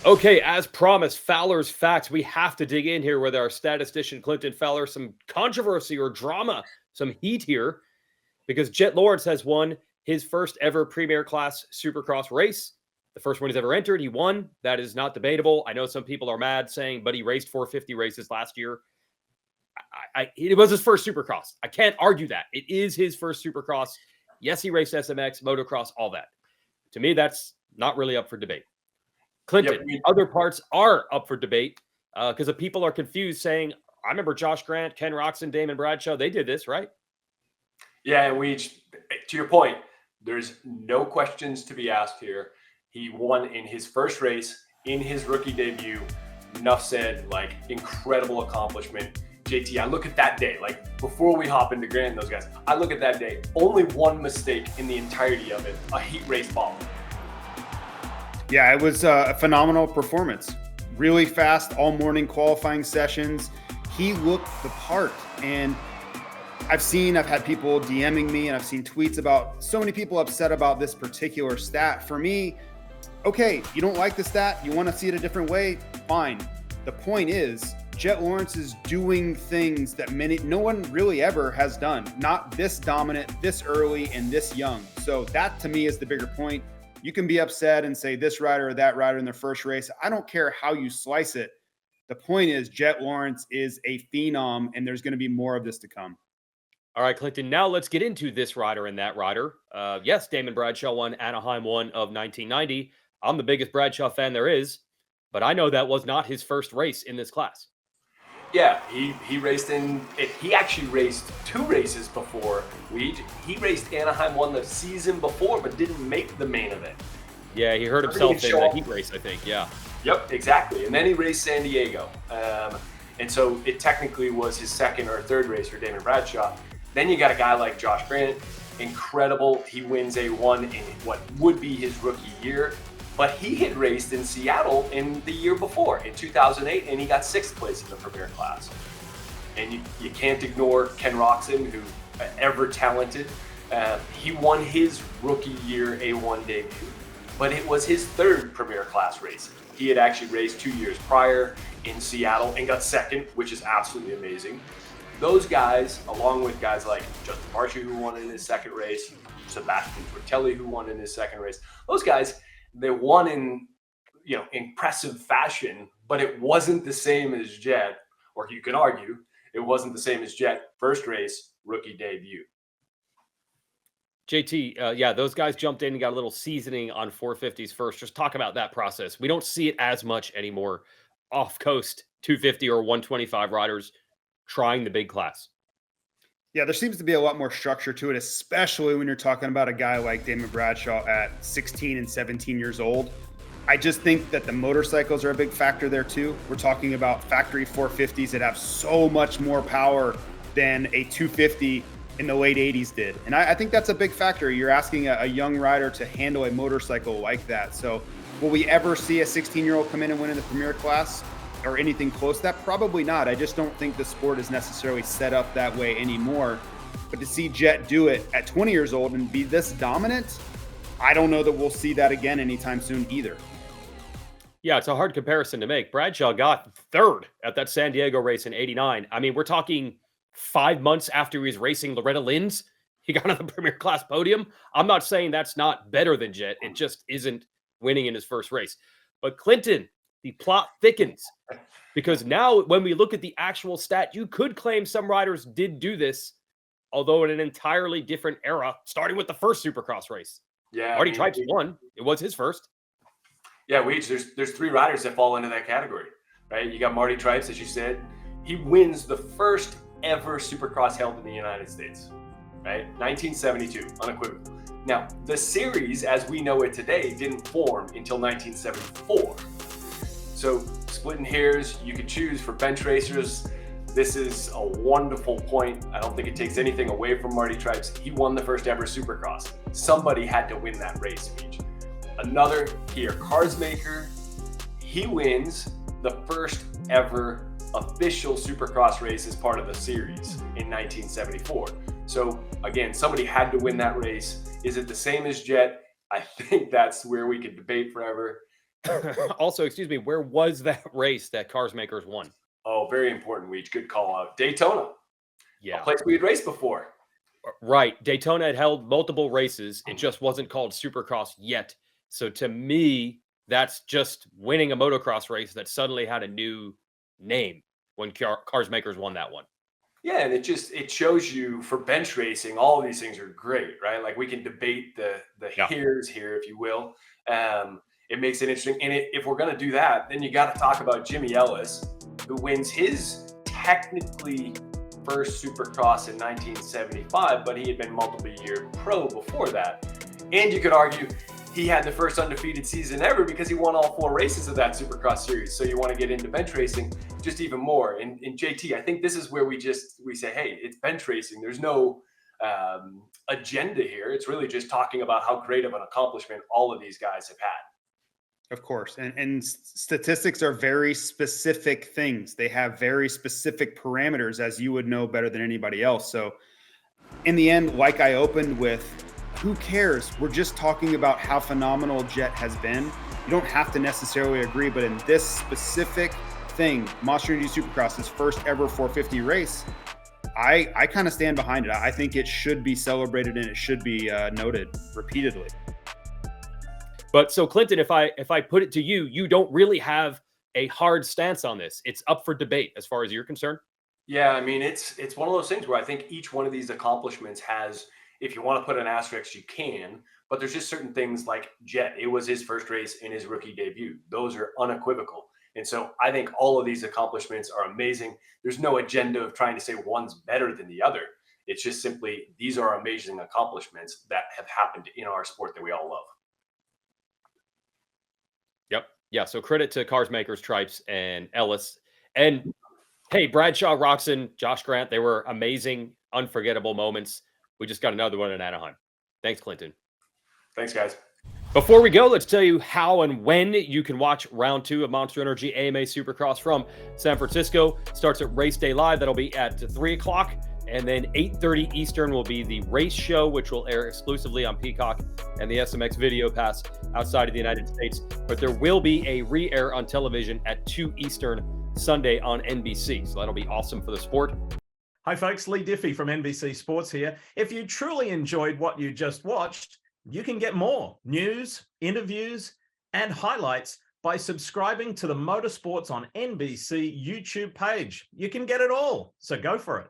Okay, as promised, Fowler's facts. We have to dig in here with our statistician, Clinton Fowler. Some controversy or drama, some heat here, because Jett Lawrence has won his first ever Premier Class Supercross race. The first one he's ever entered. He won. That is not debatable. I know some people are mad saying, but he raced 450 races last year. It was his first Supercross. I can't argue that. It is his first Supercross. Yes, he raced SMX, motocross, all that. To me, that's not really up for debate. Clinton, other parts are up for debate because the people are confused saying, I remember Josh Grant, Ken Roczen, Damon Bradshaw, they did this, right? Yeah, and to your point, there's no questions to be asked here. He won in his first race, in his rookie debut. Enough said, like, incredible accomplishment. JT, I look at that day, like, before we hop into Grant and those guys, I look at that day, only one mistake in the entirety of it, a heat race ball. Yeah, it was a phenomenal performance. Really fast all morning qualifying sessions. He looked the part. And I've had people DMing me and I've seen tweets about so many people upset about this particular stat. For me, okay, you don't like the stat, you want to see it a different way, fine. The point is, Jett Lawrence is doing things that no one really ever has done. Not this dominant, this early, and this young. So that to me is the bigger point. You can be upset and say this rider or that rider in their first race. I don't care how you slice it. The point is Jett Lawrence is a phenom, and there's going to be more of this to come. All right, Clinton, now let's get into this rider and that rider. Yes, Damon Bradshaw won Anaheim 1 of 1990. I'm the biggest Bradshaw fan there is, but I know that was not his first race in this class. Yeah, he raced he actually raced 2 races before. He raced Anaheim 1 the season before, but didn't make the main event. Yeah, he hurt himself in the heat race, I think, yeah. Yep, exactly. And then he raced San Diego. And so it technically was his second or third race for Damon Bradshaw. Then you got a guy like Josh Grant, incredible. He wins A1 in what would be his rookie year. But he had raced in Seattle in the year before, in 2008, and he got 6th place in the Premier Class. And you can't ignore Ken Roczen, who ever talented. He won his rookie year A1 debut, but it was his 3rd Premier Class race. He had actually raced 2 years prior in Seattle and got 2nd, which is absolutely amazing. Those guys, along with guys like Justin Marchi, who won in his 2nd race, Sebastian Tortelli, who won in his 2nd race, those guys, they won in, impressive fashion, but it wasn't the same as Jett, or you can argue it wasn't the same as Jett first race, rookie debut. JT, those guys jumped in and got a little seasoning on 450s first. Just talk about that process. We don't see it as much anymore. Off coast 250 or 125 riders trying the big class. Yeah, there seems to be a lot more structure to it, especially when you're talking about a guy like Damon Bradshaw at 16 and 17 years old. I just think that the motorcycles are a big factor there too. We're talking about factory 450s that have so much more power than a 250 in the late 80s did. And I think that's a big factor. You're asking a young rider to handle a motorcycle like that. So will we ever see a 16-year-old come in and win in the Premier Class or anything close to that? Probably not. I just don't think the sport is necessarily set up that way anymore. But to see Jett do it at 20 years old and be this dominant, I don't know that we'll see that again anytime soon either. Yeah, it's a hard comparison to make. Bradshaw got 3rd at that San Diego race in 89. I mean, we're talking 5 months after he was racing Loretta Lynn's. He got on the Premier Class podium. I'm not saying that's not better than Jett. It just isn't winning in his first race. But Clinton, the plot thickens, because now when we look at the actual stat, you could claim some riders did do this, although in an entirely different era, starting with the first Supercross race. Yeah, Marty Tripes won. It was his first. Yeah, there's 3 riders that fall into that category, right? You got Marty Tripes, as you said. He wins the first ever Supercross held in the United States, right? 1972, unequivocal. Now, the series, as we know it today, didn't form until 1974. So, splitting hairs, you could choose for bench racers. This is a wonderful point. I don't think it takes anything away from Marty Tripes. He won the first ever Supercross. Somebody had to win that race, Beach. Another here, Carsmaker, he wins the first ever official Supercross race as part of the series in 1974. So again, somebody had to win that race. Is it the same as Jett? I think that's where we could debate forever. Also, excuse me, where was that race that Cars Makers won? Oh, very important, Weech. Good call out. Daytona, a Yeah, place we had raced before. right. Daytona had held multiple races. It just wasn't called Supercross yet. So to me, that's just winning a motocross race that suddenly had a new name when Cars Makers won that one. Yeah, and it shows you for bench racing, all of these things are great, right? Like we can debate the Yeah. here's here, if you will. It makes it interesting. And if we're gonna do that, then you got to talk about Jimmy Ellis, who wins his technically first Supercross in 1975, but he had been multiple year pro before that. And you could argue he had the first undefeated season ever because he won all 4 races of that Supercross series. So you want to get into bench racing just even more. And JT, I think this is where we say, hey, it's bench racing. There's no agenda here. It's really just talking about how great of an accomplishment all of these guys have had. Of course. And statistics are very specific things. They have very specific parameters, as you would know better than anybody else. So in the end, like I opened with, who cares? We're just talking about how phenomenal Jett has been. You don't have to necessarily agree, but in this specific thing, Monster Energy Supercross, his first ever 450 race, I kind of stand behind it. I think it should be celebrated and it should be noted repeatedly. But so Clinton, if I put it to you, you don't really have a hard stance on this. It's up for debate as far as you're concerned. Yeah, I mean, it's one of those things where I think each one of these accomplishments has, if you want to put an asterisk, you can, but there's just certain things like Jett. It was his first race in his rookie debut. Those are unequivocal. And so I think all of these accomplishments are amazing. There's no agenda of trying to say one's better than the other. It's just simply, these are amazing accomplishments that have happened in our sport that we all love. Yep. Yeah. So credit to Cars Makers, Tripes, and Ellis. And hey, Bradshaw, Roxon, Josh Grant, they were amazing, unforgettable moments. We just got another one in Anaheim. Thanks, Clinton. Thanks, guys. Before we go, let's tell you how and when you can watch round 2 of Monster Energy AMA Supercross from San Francisco. Starts at Race Day Live. That'll be at 3 o'clock. And then 8:30 Eastern will be the race show, which will air exclusively on Peacock and the SMX Video Pass outside of the United States. But there will be a re-air on television at 2 Eastern Sunday on NBC. So that'll be awesome for the sport. Hi folks, Lee Diffie from NBC Sports here. If you truly enjoyed what you just watched, you can get more news, interviews, and highlights by subscribing to the Motorsports on NBC YouTube page. You can get it all, so go for it.